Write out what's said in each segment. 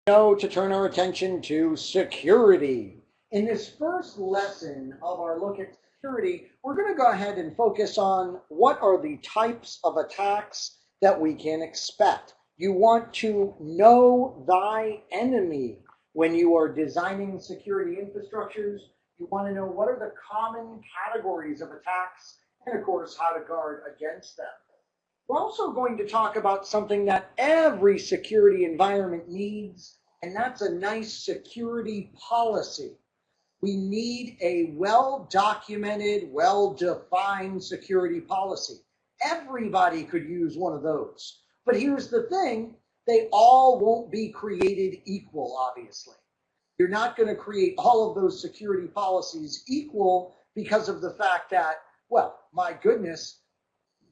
To turn our attention to security. In this first lesson of our look at security, we're going to go ahead and focus on what are the types of attacks that we can expect. You want to know thy enemy when you are designing security infrastructures. You want to know what are the common categories of attacks and, of course, how to guard against them. We're also going to talk about something that every security environment needs, and that's a nice security policy. We need a well-documented, well-defined security policy. Everybody could use one of those. But here's the thing, they all won't be created equal, obviously. You're not going to create all of those security policies equal because of the fact that, well, my goodness,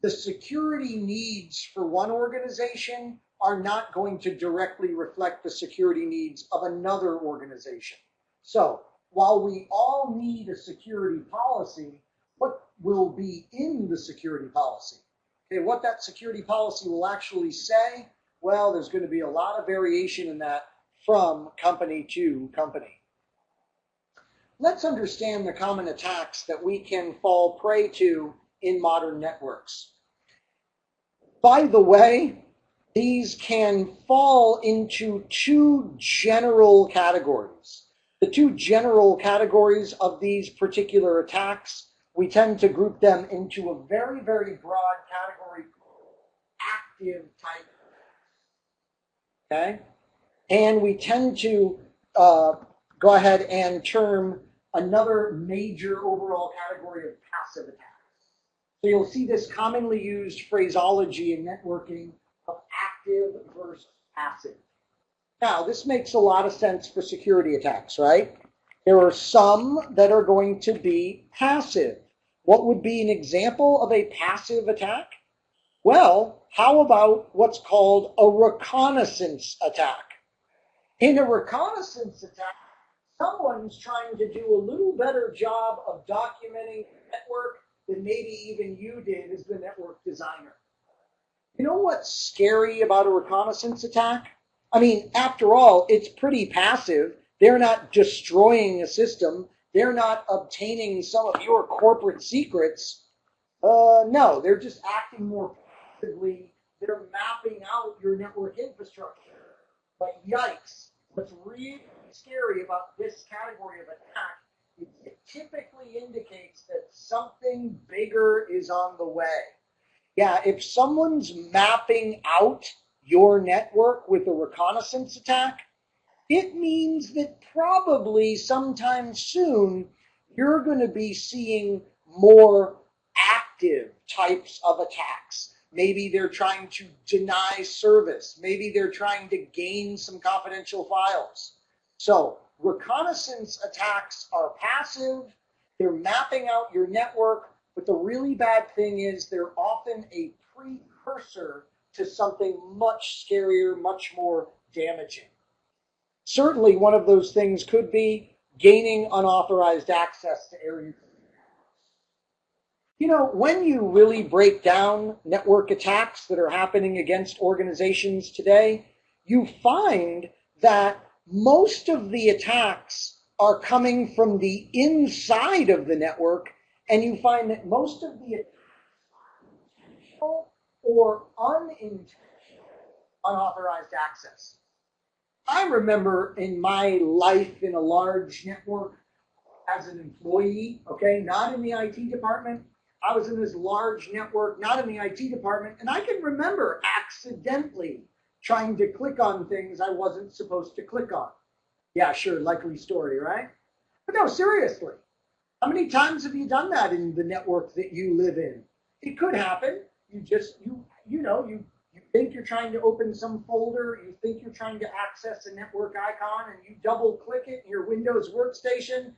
the security needs for one organization are not going to directly reflect the security needs of another organization. So while we all need a security policy, what will be in the security policy? Okay, what that security policy will actually say, well, there's going to be a lot of variation in that from company to company. Let's understand the common attacks that we can fall prey to in modern networks. By the way, these can fall into two general categories. The two general categories of these particular attacks, we tend to group them into a very, very broad category called active type. Okay? And we tend to go ahead and term another major overall category of passive attacks. So you'll see this commonly used phraseology in networking of active versus passive. Now, this makes a lot of sense for security attacks, right? There are some that are going to be passive. What would be an example of a passive attack? Well, how about what's called a reconnaissance attack? In a reconnaissance attack, someone's trying to do a little better job of documenting the network than maybe even you did as the network designer. You know what's scary about a reconnaissance attack? I mean, after all, it's pretty passive. They're not destroying a system. They're not obtaining some of your corporate secrets. No, they're just acting more passively. They're mapping out your network infrastructure. But yikes, what's really scary about this category of attack is it typically indicates that something bigger is on the way. Yeah, if someone's mapping out your network with a reconnaissance attack, it means that probably sometime soon you're going to be seeing more active types of attacks. Maybe they're trying to deny service. Maybe they're trying to gain some confidential files. So reconnaissance attacks are passive. They're mapping out your network. But the really bad thing is they're often a precursor to something much scarier, much more damaging. Certainly one of those things could be gaining unauthorized access to areas. You know, when you really break down network attacks that are happening against organizations today, you find that most of the attacks are coming from the inside of the network, and you find that most of the attacks are intentional or unintentional unauthorized access. I remember in my life in a large network as an employee, okay, not in the IT department. I was in this large network, not in the IT department, and I can remember accidentally trying to click on things I wasn't supposed to click on. Yeah, sure, likely story, right? But no, seriously, how many times have you done that in the network that you live in? It could happen. You think you're trying to open some folder, you think you're trying to access a network icon, and you double click it in your Windows workstation,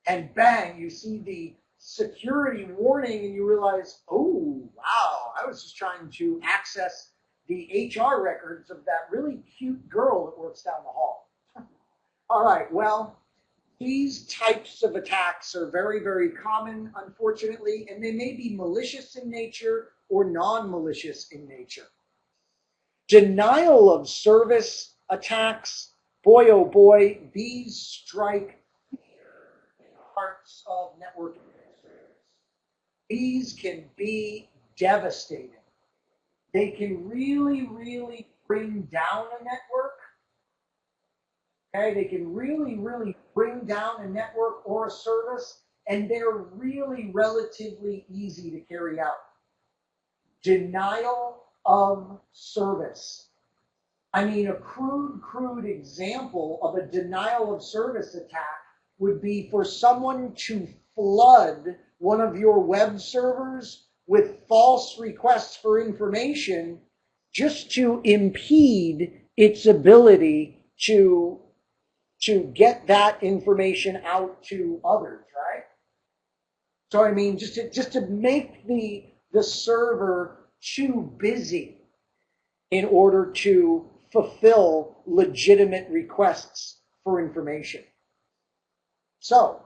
and bang, you see the security warning, and you realize, oh, wow, I was just trying to access the HR records of that really cute girl that works down the hall. All right, well, these types of attacks are very, very common, unfortunately, and they may be malicious in nature or non-malicious in nature. Denial of service attacks boy, oh boy, these strike parts of network administrators. These can be devastating. They can really, really bring down a network. Okay, they can really, really bring down a network or a service, and they're really relatively easy to carry out. Denial of service. I mean, a crude example of a denial of service attack would be for someone to flood one of your web servers with false requests for information just to impede its ability to get that information out to others, right? So I mean, just to make the server too busy in order to fulfill legitimate requests for information. So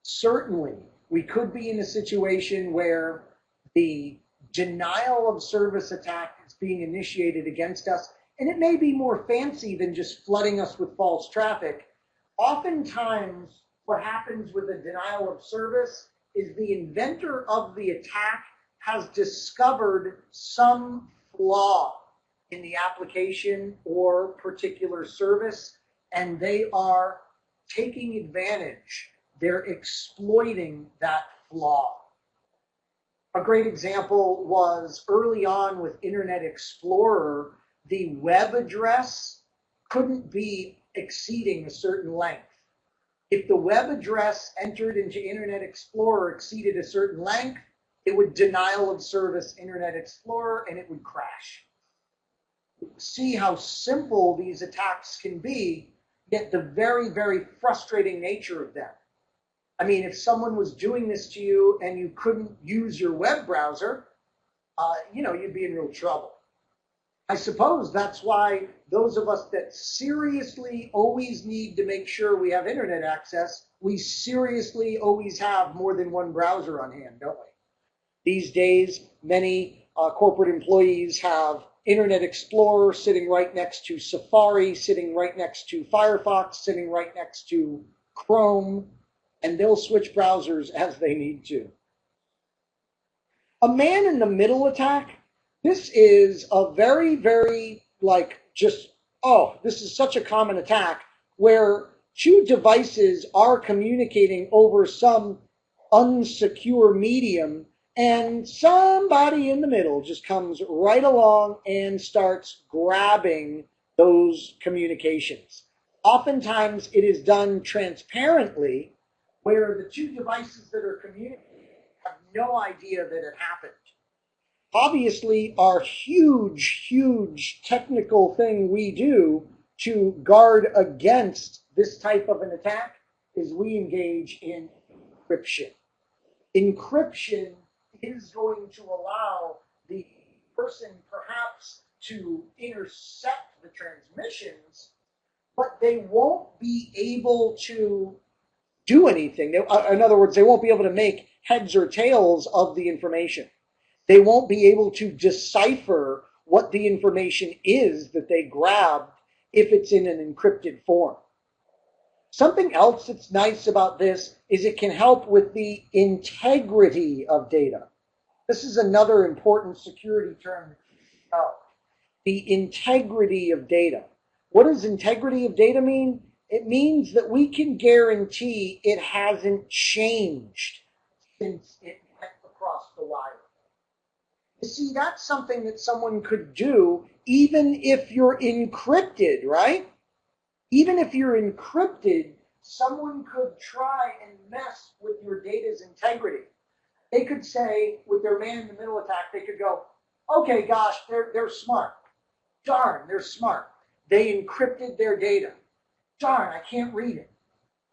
certainly we could be in a situation where the denial of service attack is being initiated against us, and it may be more fancy than just flooding us with false traffic. Oftentimes, what happens with a denial of service is the inventor of the attack has discovered some flaw in the application or particular service, and they are taking advantage. They're exploiting that flaw. A great example was early on with Internet Explorer, the web address couldn't be exceeding a certain length. If the web address entered into Internet Explorer exceeded a certain length, it would denial of service Internet Explorer and it would crash. See how simple these attacks can be, yet the very, very frustrating nature of them. I mean, if someone was doing this to you and you couldn't use your web browser, you'd be in real trouble. I suppose that's why those of us that seriously always need to make sure we have internet access, we seriously always have more than one browser on hand, don't we? These days, many corporate employees have Internet Explorer sitting right next to Safari, sitting right next to Firefox, sitting right next to Chrome, and they'll switch browsers as they need to. A man-in-the-middle attack, this is a very, very, this is such a common attack where two devices are communicating over some unsecure medium, and somebody in the middle just comes right along and starts grabbing those communications. Oftentimes, it is done transparently, where the two devices that are communicating have no idea that it happened. Obviously, our huge technical thing we do to guard against this type of an attack is we engage in encryption. Encryption is going to allow the person perhaps to intercept the transmissions, but they won't be able to do anything. In other words, they won't be able to make heads or tails of the information. They won't be able to decipher what the information is that they grabbed if it's in an encrypted form. Something else that's nice about this is it can help with the integrity of data. This is another important security term that you should know. The integrity of data. What does integrity of data mean? It means that we can guarantee it hasn't changed since it went across the wire. You see, that's something that someone could do even if you're encrypted, right? Even if you're encrypted, someone could try and mess with your data's integrity. They could say, with their man-in-the-middle attack, they could go, okay, gosh, they're smart. Darn, they're smart. They encrypted their data. Darn, I can't read it.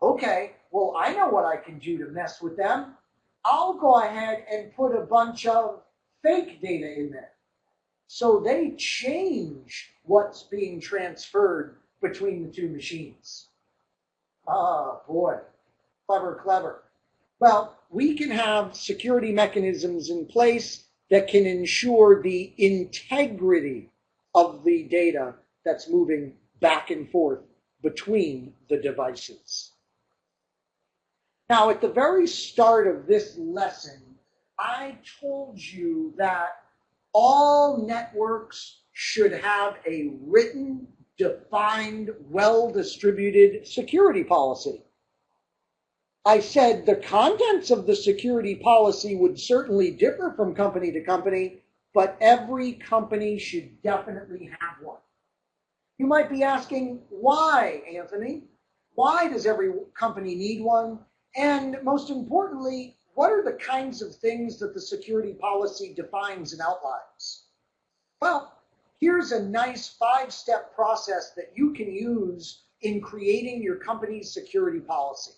Okay, well, I know what I can do to mess with them. I'll go ahead and put a bunch of fake data in there. So they change what's being transferred between the two machines. Ah, boy. Clever. Well, we can have security mechanisms in place that can ensure the integrity of the data that's moving back and forth between the devices. Now, at the very start of this lesson, I told you that all networks should have a written, defined, well-distributed security policy. I said the contents of the security policy would certainly differ from company to company, but every company should definitely have one. You might be asking, why, Anthony? Why does every company need one? And most importantly, what are the kinds of things that the security policy defines and outlines? Well, here's a nice 5-step process that you can use in creating your company's security policy.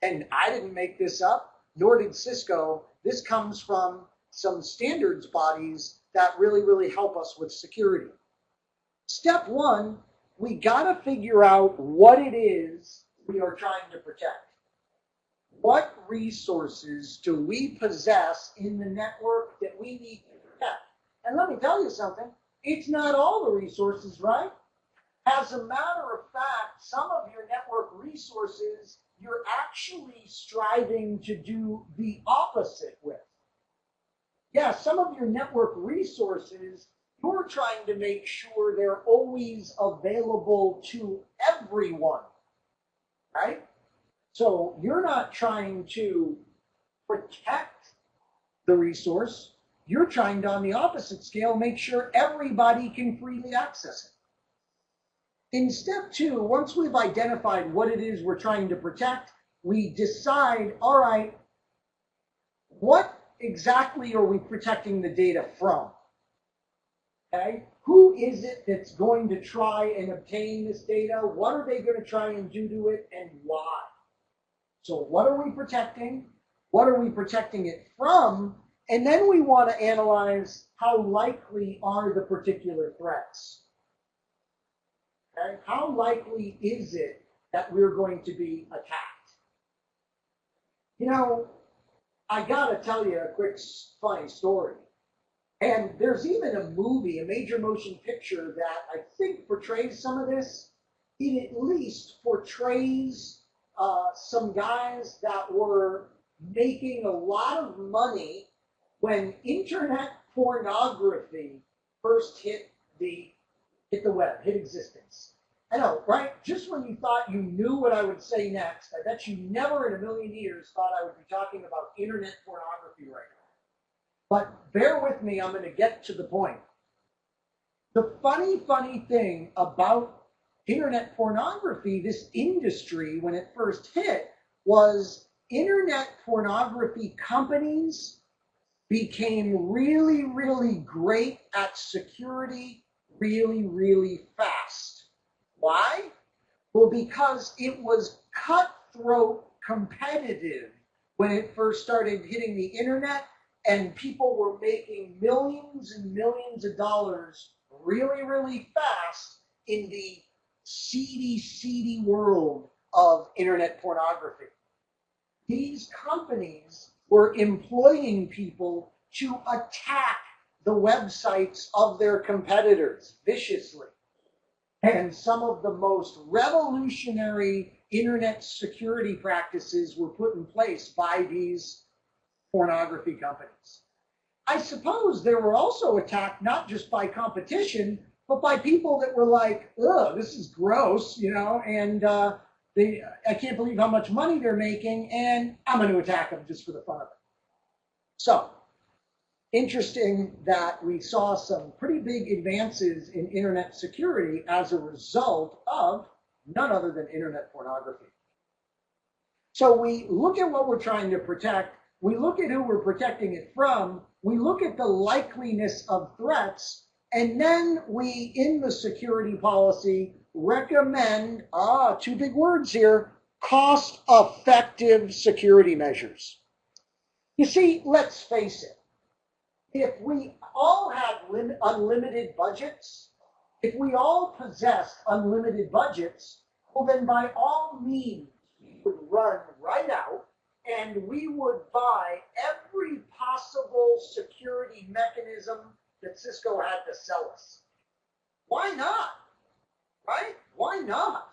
And I didn't make this up, nor did Cisco. This comes from some standards bodies that really help us with security. Step 1, we got to figure out what it is we are trying to protect. What resources do we possess in the network that we need to protect? And let me tell you something, it's not all the resources, right? As a matter of fact, some of your network resources you're actually striving to do the opposite with. Yeah, some of your network resources, you're trying to make sure they're always available to everyone, right? So you're not trying to protect the resource. You're trying to, on the opposite scale, make sure everybody can freely access it. In step 2, once we've identified what it is we're trying to protect, we decide, all right, what exactly are we protecting the data from? Okay? Who is it that's going to try and obtain this data? What are they going to try and do to it, and why? So what are we protecting? What are we protecting it from? And then we want to analyze how likely are the particular threats. Okay? How likely is it that we're going to be attacked? You know, I got to tell you a quick funny story. And there's even a movie, a major motion picture that I think portrays some of this. It at least portrays some guys that were making a lot of money when internet pornography first hit the web, hit existence. I know, right? Just when you thought you knew what I would say next, I bet you never in a million years thought I would be talking about internet pornography right now. But bear with me, I'm going to get to the point. The funny thing about internet pornography, this industry, when it first hit, was internet pornography companies became really great at security really fast. Why? Well, because it was cutthroat competitive when it first started hitting the internet, and people were making millions and millions of dollars really fast in the seedy world of internet pornography. These companies were employing people to attack the websites of their competitors viciously. And some of the most revolutionary internet security practices were put in place by these pornography companies. I suppose they were also attacked not just by competition, but by people that were like, ugh, this is gross, you know, and I can't believe how much money they're making, and I'm going to attack them just for the fun of it. So, interesting that we saw some pretty big advances in internet security as a result of none other than internet pornography. So we look at what we're trying to protect, we look at who we're protecting it from, we look at the likeliness of threats, and then we, in the security policy, recommend, two big words here, cost-effective security measures. You see, let's face it, if we all had unlimited budgets, if we all possessed unlimited budgets, well then by all means we would run right out and we would buy every possible security mechanism that Cisco had to sell us. Why not? Right? Why not?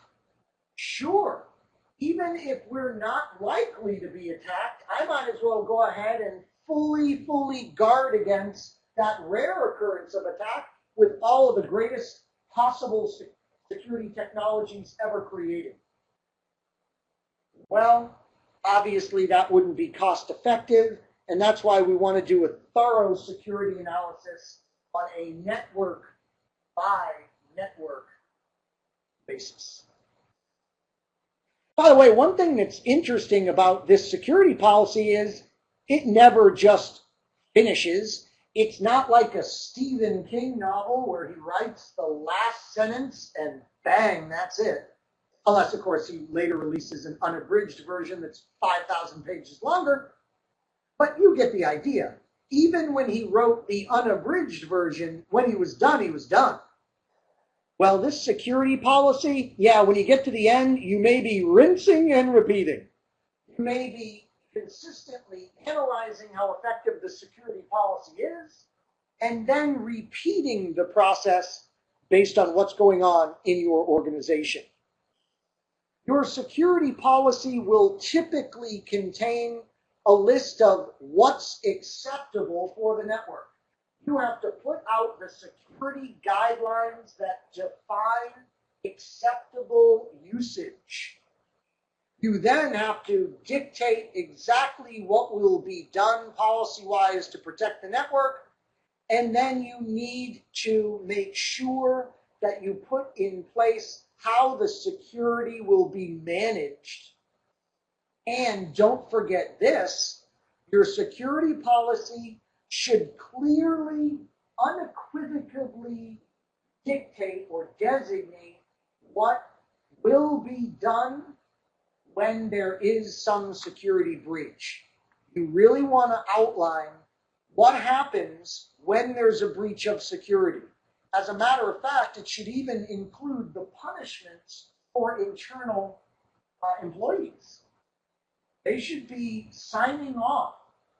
even if we're not likely to be attacked, I might as well go ahead and fully guard against that rare occurrence of attack with all of the greatest possible security technologies ever created. Well, obviously that wouldn't be cost effective, and that's why we want to do a thorough security analysis on a network by network basis. By the way, one thing that's interesting about this security policy is it never just finishes. It's not like a Stephen King novel where he writes the last sentence and bang, that's it. Unless, of course, he later releases an unabridged version that's 5,000 pages longer. But you get the idea. Even when he wrote the unabridged version, when he was done, he was done. Well, this security policy, yeah, when you get to the end, you may be rinsing and repeating. You may be consistently analyzing how effective the security policy is, and then repeating the process based on what's going on in your organization. Your security policy will typically contain a list of what's acceptable for the network. You have to put out the security guidelines that define acceptable usage. You then have to dictate exactly what will be done policy-wise to protect the network, and then you need to make sure that you put in place how the security will be managed. And don't forget this, your security policy should clearly, unequivocally dictate or designate what will be done when there is some security breach. You really want to outline what happens when there's a breach of security. As a matter of fact, it should even include the punishments for internal employees. They should be signing off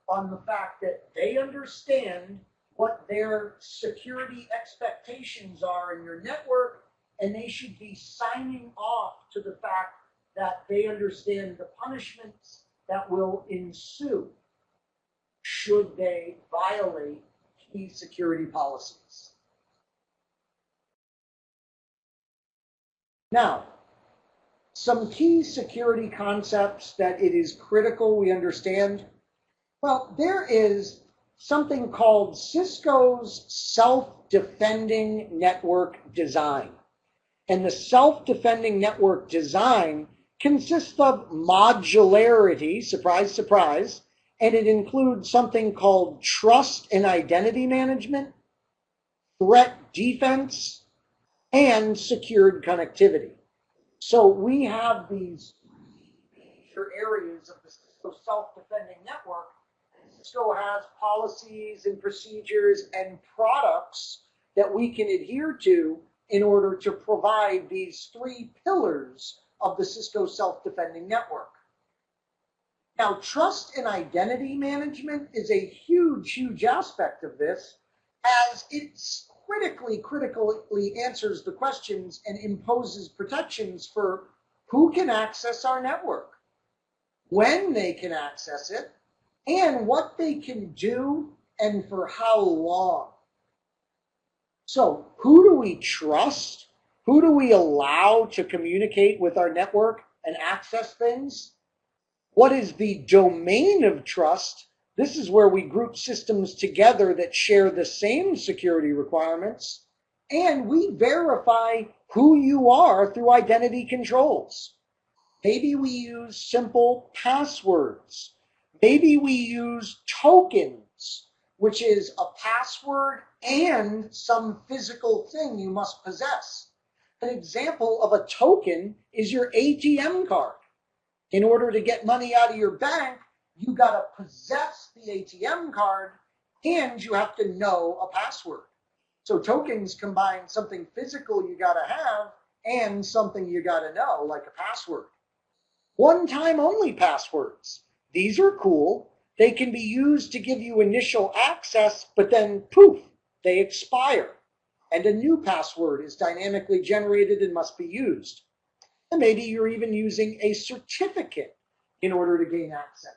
on the fact that they understand what their security expectations are in your network, and they should be signing off to the fact that they understand the punishments that will ensue should they violate key security policies. Now, some key security concepts that it is critical we understand. Well, there is something called Cisco's self-defending network design. And the self-defending network design consists of modularity, surprise, surprise, and it includes something called trust and identity management, threat defense, and secured connectivity. So we have these major areas of the Cisco self-defending network. Cisco has policies and procedures and products that we can adhere to in order to provide these three pillars of the Cisco self-defending network. Now, trust and identity management is a huge aspect of this, as it's critically answers the questions and imposes protections for who can access our network, when they can access it, and what they can do and for how long. So who do we trust? Who do we allow to communicate with our network and access things? What is the domain of trust? This is where we group systems together that share the same security requirements, and we verify who you are through identity controls. Maybe we use simple passwords. Maybe we use tokens, which is a password and some physical thing you must possess. An example of a token is your ATM card. In order to get money out of your bank, you got to possess the ATM card and you have to know a password. So tokens combine something physical you got to have and something you got to know, like a password. One-time only passwords. These are cool. They can be used to give you initial access, but then poof, they expire. And a new password is dynamically generated and must be used. And maybe you're even using a certificate in order to gain access.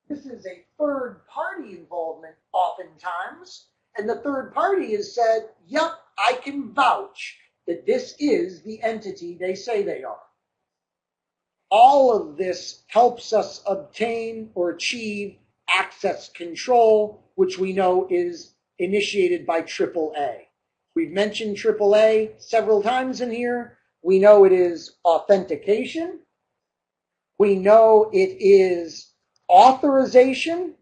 This is a third-party involvement oftentimes, and the third party has said, yep, I can vouch that this is the entity they say they are. All of this helps us obtain or achieve access control, which we know is initiated by AAA. We've mentioned AAA several times in here. We know it is authentication. We know it is authorization.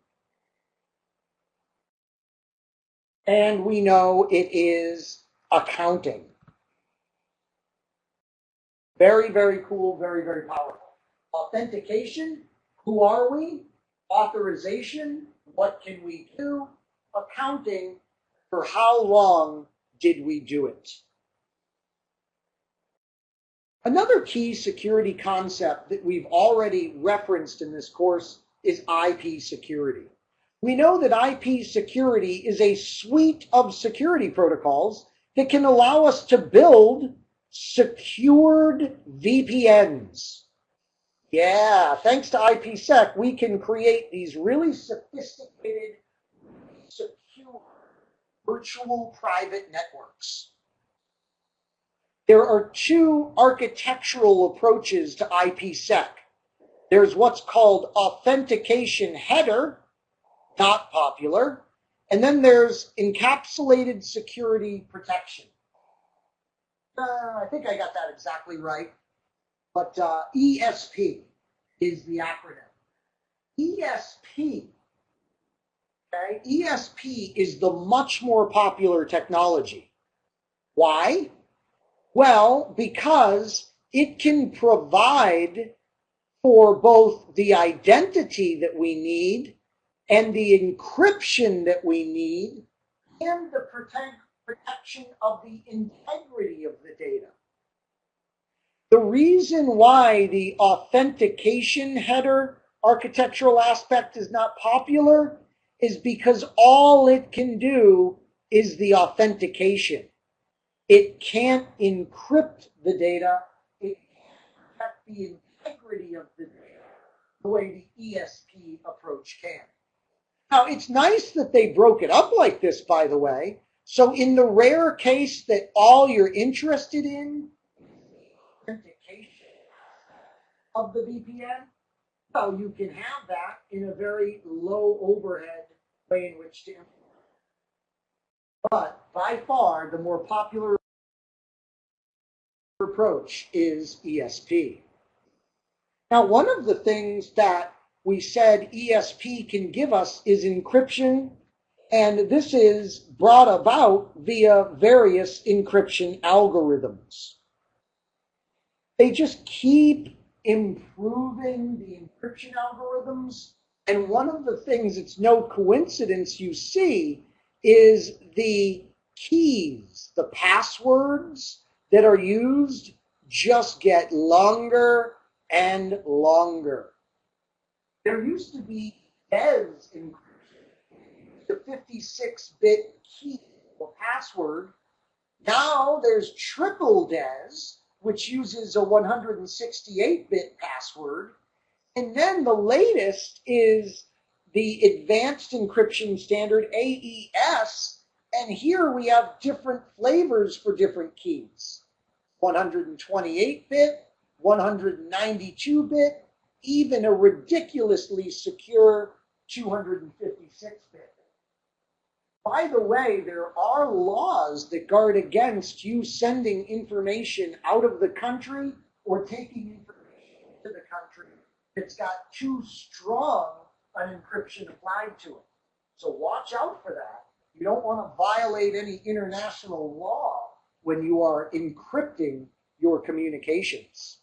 And we know it is accounting. Very, very cool, very, very powerful. Authentication, who are we? Authorization, what can we do? Accounting, for how long did we do it? Another key security concept that we've already referenced in this course is IP security. We know that IP security is a suite of security protocols that can allow us to build secured VPNs. Yeah, thanks to IPsec, we can create these really sophisticated, secure, virtual private networks. There are two architectural approaches to IPsec. There's what's called authentication header, not popular, and then there's encapsulated security protection. I think I got that exactly right, but ESP is the acronym. ESP, okay? ESP is the much more popular technology. Why? Well, because it can provide for both the identity that we need and the encryption that we need and the protection of the integrity of the data. The reason why the authentication header architectural aspect is not popular is because all it can do is the authentication. It can't encrypt the data. It can't protect the integrity of the data the way the ESP approach can. Now, it's nice that they broke it up like this, by the way. So in the rare case that all you're interested in is the authentication of the VPN, well, you can have that in a very low overhead way in which to implement. But by far, the more popular approach is ESP. Now, one of the things that we said ESP can give us is encryption, and this is brought about via various encryption algorithms. They just keep improving the encryption algorithms, and one of the things it's no coincidence you see is the keys, the passwords that are used just get longer and longer. There used to be DES encryption, the 56-bit key or password. Now there's triple DES, which uses a 168-bit password. And then the latest is the advanced encryption standard, AES. And here we have different flavors for different keys. 128-bit, 192-bit, even a ridiculously secure 256-bit. By the way, there are laws that guard against you sending information out of the country or taking information into the country that's got too strong an encryption applied to it. So watch out for that. You don't want to violate any international law when you are encrypting your communications.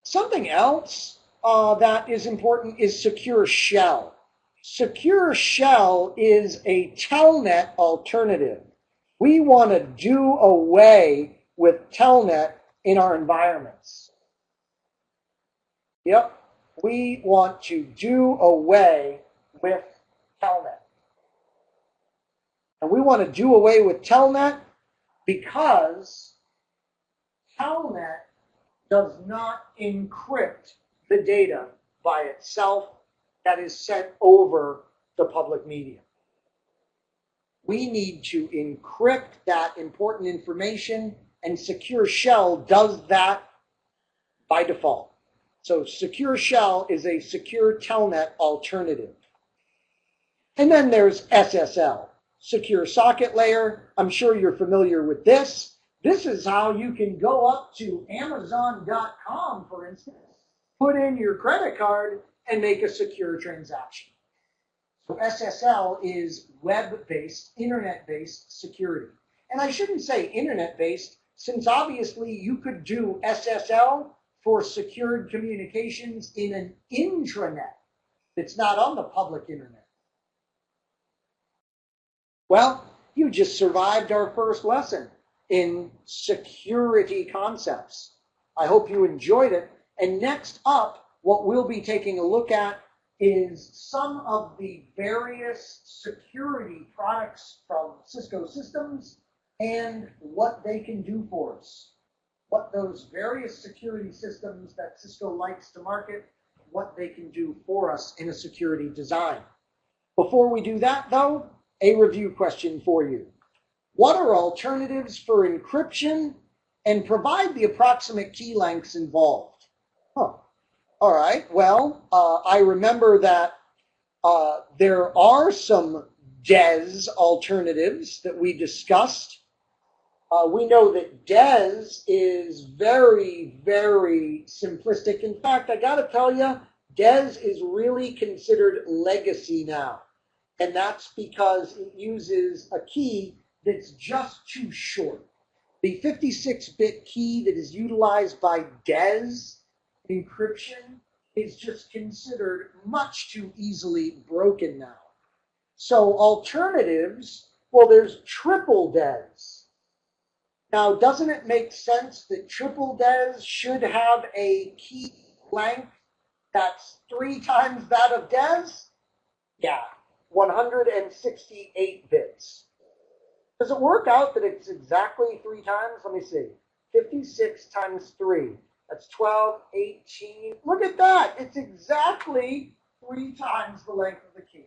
Something else that is important is secure shell. Secure shell is a telnet alternative. We want to do away with telnet in our environments. Yep, we want to do away with telnet. And we want to do away with telnet because Telnet does not encrypt the data by itself that is sent over the public medium. We need to encrypt that important information, and Secure Shell does that by default. So Secure Shell is a secure Telnet alternative. And then there's SSL, Secure Socket Layer. I'm sure you're familiar with this. This is how you can go up to Amazon.com, for instance, put in your credit card, and make a secure transaction. So SSL is web-based, internet-based security. And I shouldn't say internet-based, since obviously you could do SSL for secured communications in an intranet that's not on the public internet. Well, you just survived our first lesson in security concepts. I hope you enjoyed it. And next up, what we'll be taking a look at is some of the various security products from Cisco Systems and what they can do for us. What those various security systems that Cisco likes to market, what they can do for us in a security design. Before we do that, though, a review question for you. What are alternatives for encryption, and provide the approximate key lengths involved? All right, well, I remember that there are some DES alternatives that we discussed. We know that DES is very, very simplistic. In fact, I got to tell you, DES is really considered legacy now. And that's because it uses a key that's just too short. The 56-bit key that is utilized by DES encryption is just considered much too easily broken now. So alternatives, well, there's triple DES. Now, doesn't it make sense that triple DES should have a key length that's 3 times that of DES? Yeah, 168 bits. Does it work out that it's exactly 3 times? Let me see. 56 times 3. That's 12, 18. Look at that. It's exactly 3 times the length of the key.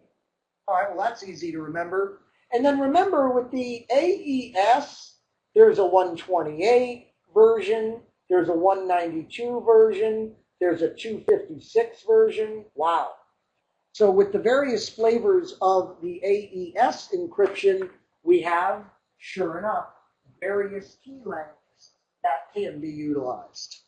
All right, well, that's easy to remember. And then remember, with the AES, there's a 128 version. There's a 192 version. There's a 256 version. Wow. So with the various flavors of the AES encryption, we have, sure enough, various key lengths that can be utilized.